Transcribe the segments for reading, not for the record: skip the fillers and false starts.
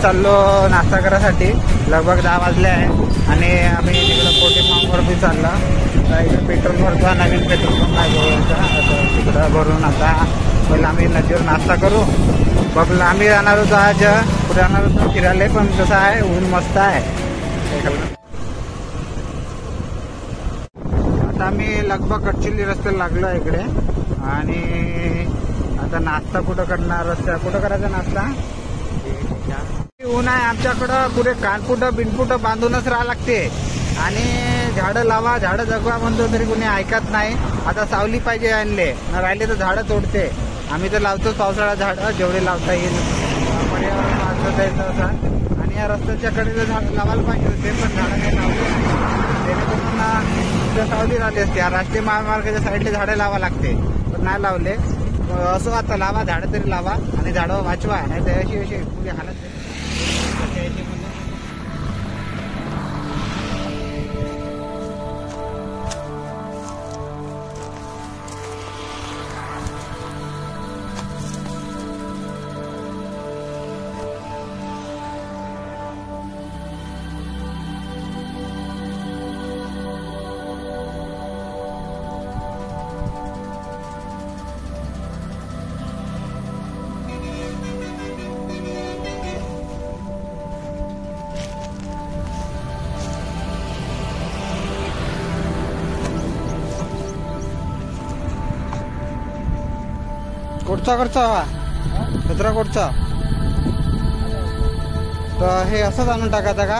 चाललो नाश्ता करायसाठी. लगभग 10 वाजले आहे आणि आम्ही तिकडं पोटे फार्मवर बी चालला. तर इकडे पेट्रोल भरतो, नवीन पेट्रोल पंप आहे गोव्याचा. आता तिकडं भरून आता पहिला आम्ही नदीवर नाश्ता करू. बघला आम्ही जाणार होतो आज, कुठे जाणार होतो फिरायला, पण कसं आहे ऊन मस्त आहे. आता आम्ही लगभग गडचिरोली रस्त्याला लागलो आहे इकडे. आणि आता नाश्ता कुठं करणार, रस्त्या कुठं करायचा नाश्ता. ऊन आहे आमच्याकडं, पुढे कानपुटं बिनपुटं बांधूनच राहा लागते. आणि झाडं लावा झाडं जगवा म्हणतो तरी कोणी ऐकत नाही. आता सावली पाहिजे आणले न राहिले तर झाडं तोडते. आम्ही तर लावतो पावसाळा झाडं जेवढे लावता येईल, पर्यावरण वाचवता येतं असं. आणि या रस्त्याच्या कडेला झाडं लावायला पाहिजे होते, पण झाडं काही लावले नाही. जेणेकरून सावली राहते असते. राष्ट्रीय महामार्गाच्या साईडला झाडं लावा लागते, पण नाही लावले. असं आता लावा झाडं तरी लावा आणि झाडं वाचवा, नाही तर अशी अशी पुढे हालत. कोटचा करचा कचरा कोटचा. तर हे असंच आणून टाकायचा का?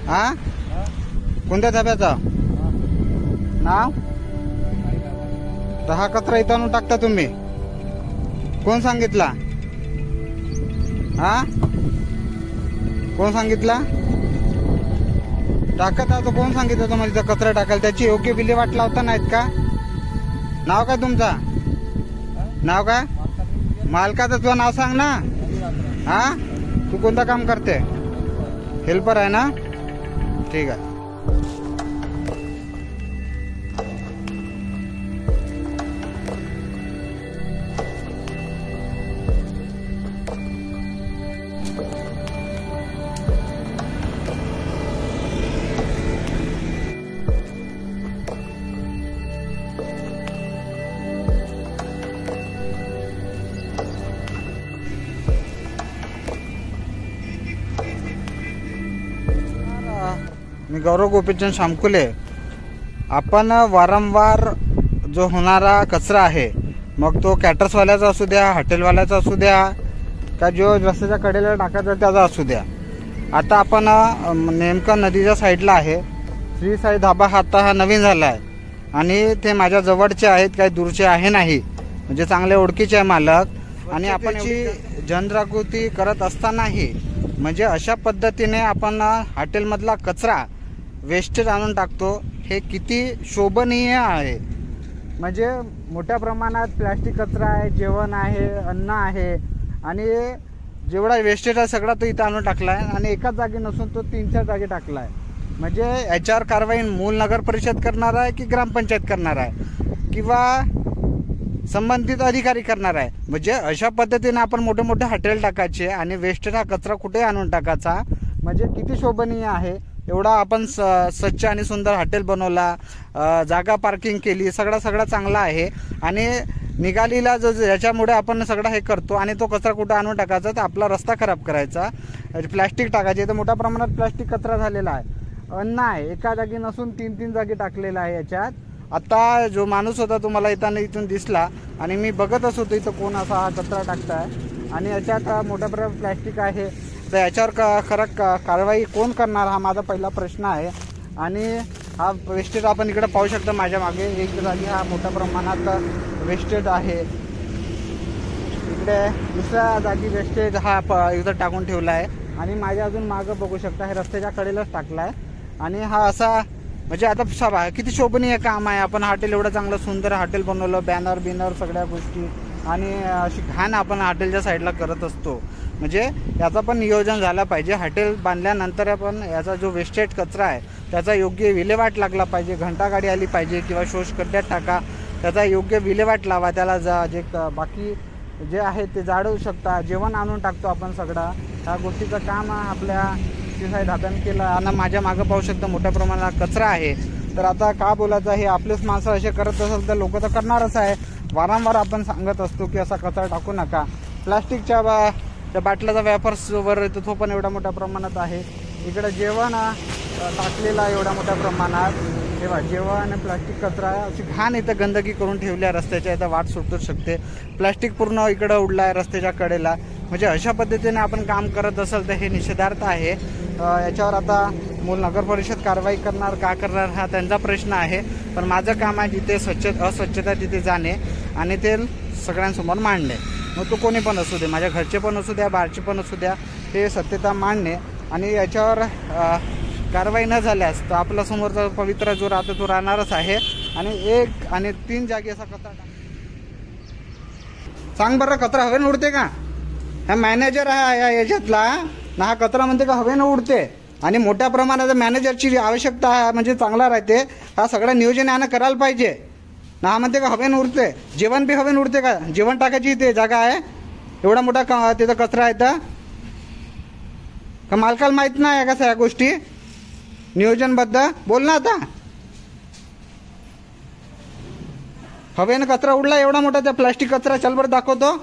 हा, कोणत्या डब्याचा नाव? तर हा कचरा इथं आणून टाकता तुम्ही? कोण सांगितला? हा, कोण सांगितला टाकत आहे? तो कोण सांगितलं तुम्हाला इथं कचरा टाकायला? त्याची योग्य विल्हेवाट लावता नाहीत का? नाव काय तुमचा? नाव काय? मालकाचं तुझं नाव सांग ना. हा, तू कोणतं काम करते? हेल्पर आहे ना? ठीक आहे. मी गौरव गोपीचंद शामकुले. आपण वारंवार जो होणारा कचरा आहे, मग तो कॅटर्सवाल्याचा असू द्या, हॉटेलवाल्याचा असू द्या, का जो रस्त्याच्या कडेला टाकायचा त्याचा असू द्या. आता आपण नेमका नदीच्या साईडला आहे. श्री साई धाबा आता हा नवीन झाला आहे आणि ते माझ्या जवळचे आहेत, काही दूरचे आहे नाही, म्हणजे चांगले ओळखीचे आहे मालक. आणि आपण याची जनजागृती करत असतानाही म्हणजे अशा पद्धतीने आपण हॉटेलमधला कचरा वेस्टेज आणून टाकतो, हे किती शोभनीय आहे. म्हणजे मोठ्या प्रमाणात प्लॅस्टिक कचरा आहे, जेवण आहे, अन्न आहे आणि जेवढा वेस्टेज आहे सगळा तो इथं आणून टाकला आहे. आणि एकाच जागी नसून तो 3-4 जागी टाकला आहे. म्हणजे याच्यावर कारवाई मूल नगर परिषद करणार आहे की ग्रामपंचायत करणार आहे किंवा संबंधित अधिकारी करणार आहे. म्हणजे अशा पद्धतीने आपण मोठे मोठे हॉटेल टाकायचे आणि वेस्टेज हा कचरा कुठे आणून टाकायचा, म्हणजे किती शोभनीय आहे. एवढा आपण स्वच्छ आणि सुंदर हॉटेल बनवला, जागा पार्किंग केली, सगळा चांगला आहे. आणि निघालीला जो याच्यामुळे आपण सगळं हे करतो आणि तो कचरा कुठं आणून टाकायचा, तर आपला रस्ता खराब करायचा. प्लॅस्टिक टाकायचे, तर मोठ्या प्रमाणात प्लॅस्टिक कचरा झालेला आहे. अन्न आहे एका जागी नसून 3-3 जागी टाकलेला आहे याच्यात. आता जो माणूस होता तुम्हाला येताना इथून दिसला आणि मी बघतच होतो इथं कोण असा हा कचरा टाकताय. आणि याच्यात मोठ्या प्रमाणात प्लॅस्टिक आहे, तर याच्यावर खरं कारवाई कोण करणार हा माझा पहिला प्रश्न आहे. आणि हा वेस्टेज आपण इकडे पाहू शकता माझ्या मागे एक जागी हा मोठ्या प्रमाणात वेस्टेज आहे. इकडे दुसऱ्या जागी वेस्टेज हा इथं टाकून ठेवला आहे. आणि माझ्या अजून मागं बघू शकता हे रस्त्याच्या कडेलाच टाकला आहे. आणि हा असा म्हणजे आता किती शोभनीय काम आहे. आपण हॉटेल एवढं चांगलं सुंदर हॉटेल बनवलं, बॅनर बिनर सगळ्या गोष्टी, आणि अशी घाण आपण हॉटेलच्या साईडला करत असतो. म्हणजे याचा पण नियोजन झालं पाहिजे. हॉटेल बांधल्यानंतर आपण याचा जो वेस्टेज कचरा आहे त्याचा योग्य विल्हेवाट लागला पाहिजे. घंटागाडी आली पाहिजे किंवा शोष खड्ड्यात टाका, त्याचा योग्य विल्हेवाट लावा. त्याला जे बाकी जे आहे ते जाळू शकता, जेवण आणून टाकतो आपण सगळं. ह्या गोष्टीचं काम आपल्या शिवाय दादाने केलं. आणि माझ्या मागं पाहू शकता मोठ्या प्रमाणात कचरा आहे. तर आता का बोलायचं, हे आपलेच माणसं असे करत असेल तर लोक तर करणारच आहे. वारंवार आपण सांगत असतो की असा कचरा टाकू नका. प्लास्टिकच्या बाटल्याचा व्यापारवर येतो, तो पण एवढ्या मोठ्या प्रमाणात आहे. इकडे जेवण टाकलेला एवढ्या मोठ्या प्रमाणात, तेव्हा जेवण प्लास्टिक कचरा अशी घाण इथं गंदगी करून ठेवली आहे. रस्त्याच्या इथं वाट सुटू शकते. प्लास्टिक पूर्ण इकडं उडलं आहे रस्त्याच्या कडेला. म्हणजे अशा पद्धतीने आपण काम करत असेल तर हे निषेधार्थ आहे. याच्यावर आता मूल नगर परिषद कारवाई करणार का करणार हा त्यांचा प्रश्न आहे. पण माझं काम आहे जिथे अस्वच्छता तिथे जाणे आणि ते सगळ्यांसमोर मांडणे. मग तो कोणी पण असू दे, माझ्या घरचे पण असू द्या, बाहेरचे पण असू द्या, हे सत्यता मांडणे. आणि याच्यावर कारवाई न झाल्यास तर आपला समोरचा पवित्र जो राहतो तो राहणारच आहे. आणि 1 आणि 3 जागी असा कचरा सांग बरं, कचरा हवेनं उडते का? हा मॅनेजर आहे या याच्यातला ना, हा कचरा म्हणते का हवेनं उडते. आणि मोठ्या प्रमाणात मॅनेजरची आवश्यकता म्हणजे चांगला राहते. हा सगळं नियोजन यानं करायला पाहिजे ना. हा म्हणते का हवेनं उडते. जेवण बी हवेनं उडते का? जेवण टाकायची इथे जागा आहे, एवढा मोठा तिथं कचरा आहे तर का मालकाला माहीत नाही आहे का सगळ्या गोष्टी नियोजनबद्ध? बोल ना आता. हवेनं कचरा उडला एवढा मोठा, त्या प्लास्टिक कचरा चल बरं दाखवतो.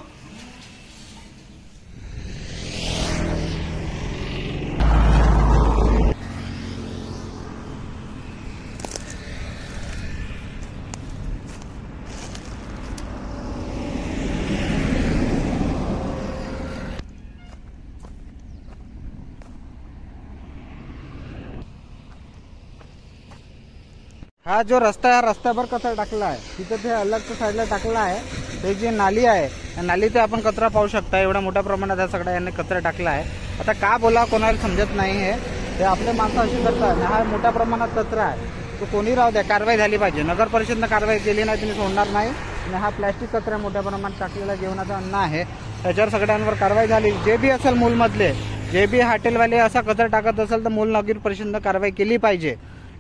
हा जो रस्ता आहे, रस्त्यावर कचरा टाकला आहे. तिथं ते अलगच्या साईडला टाकला आहे. ते जी नाली आहे, त्या नालीत आपण कचरा पाहू शकता. एवढ्या मोठ्या प्रमाणात हा सगळा यांनी कचरा टाकला आहे. आता का बोला कोणाला समजत नाही आहे. ते आपले माणसं अशी करतात. हा मोठ्या प्रमाणात कचरा आहे, तो कोणी राहू द्या, कारवाई झाली पाहिजे. नगर परिषदनं कारवाई केली नाही तुम्ही सोडणार नाही. आणि हा प्लॅस्टिक कचरा मोठ्या प्रमाणात टाकलेला जेवणाचं अन्न आहे, त्याच्यावर सगळ्यांवर कारवाई झाली. जे बी असेल मूलमधले, जे बी हॉटेलवाले असा कचरा टाकत असेल तर मूल नगर परिषदनं कारवाई केली पाहिजे.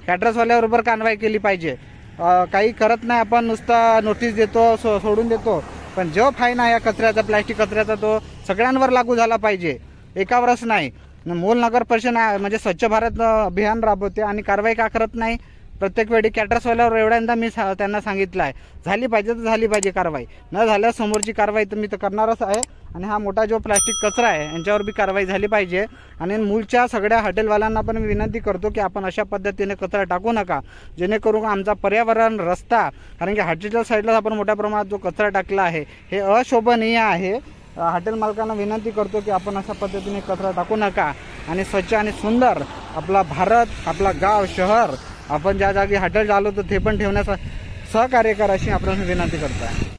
कॅटरर्सवाल्याबरोबर कारवाई केली पाहिजे. काही करत नाही आपण, नुसता नोटीस देतो, सोडून देतो. पण जो फाईन आहे या कचऱ्याचा, प्लॅस्टिक कचऱ्याचा, तो सगळ्यांवर लागू झाला पाहिजे, एकावरच नाही. मूल नगर परिषद म्हणजे स्वच्छ भारत अभियान राबवते आणि कारवाई का करत नाही? प्रत्येक वेळी कॅटरर्सवाल्यावर एवढ्यांदा मी त्यांना सांगितलं आहे, झाली पाहिजे तर झाली पाहिजे कारवाई. न झाल्यास समोरची कारवाई तर मी तर करणारच आहे. आणि हा मोठा जो प्लास्टिक कचरा आहे यांच्यावर बी कारवाई झाली पाहिजे. आणि मूलच्या सगळ्या हॉटेलवाल्यांना पण मी विनंती करतो की आपण अशा पद्धतीने कचरा टाकू नका, जेणेकरून आमचा पर्यावरण, रस्ता, कारण की हॉटेलच्या साईडला आपण मोठ्या प्रमाणात जो कचरा टाकला आहे हे अशोभनीय आहे. हॉटेल मालकांना विनंती करतो की आपण अशा पद्धतीने कचरा टाकू नका आणि स्वच्छ आणि सुंदर आपला भारत, आपला गाव, शहर, आपण ज्या जागी हॉटेल चालवतो ते पण ठेवण्यास सहकार्य करा अशी आपण विनंती करतो आहे.